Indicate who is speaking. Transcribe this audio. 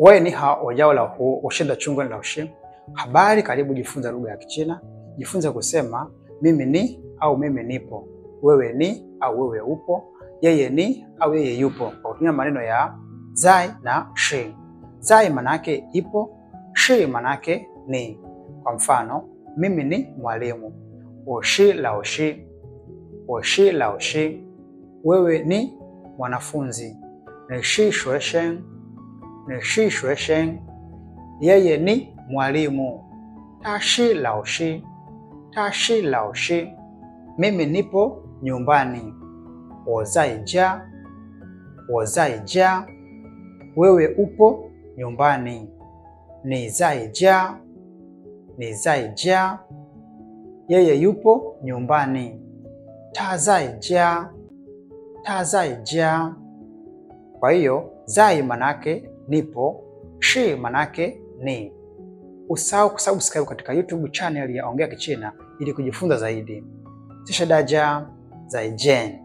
Speaker 1: Wewe ni hao wajao la hu washinda chungwa la ushi. Habari, karibu jifunza lugha ya Kichina. Jifunze kusema mimi ni au mimi nipo, wewe ni au wewe upo, yeye ni au yeye yupo, kwa kutumia maneno ya zai na shi. Zai manake ipo, shi manake ni. Kwa mfano, mimi ni mwalimu, wo shi lao shi, wo shi lao shi. Wewe ni mwanafunzi, ni shi shui shen, ni shi shui shen. Yeye ni mwalimu, ta shi lao shi, ta shi lao shi. Mimi nipo nyumbani, wo zai jia, wo zai jia. Wewe upo nyumbani, ni zai jia, ni zai jia. Yeye yupo nyumbani, ta zai jia, ta zai jia. Kwa hiyo zai manake nipo, shi manake ni. Usahau kusubscribe katika YouTube channel ya Ongea Kichina ili kujifunza zaidi. 这是大家再见。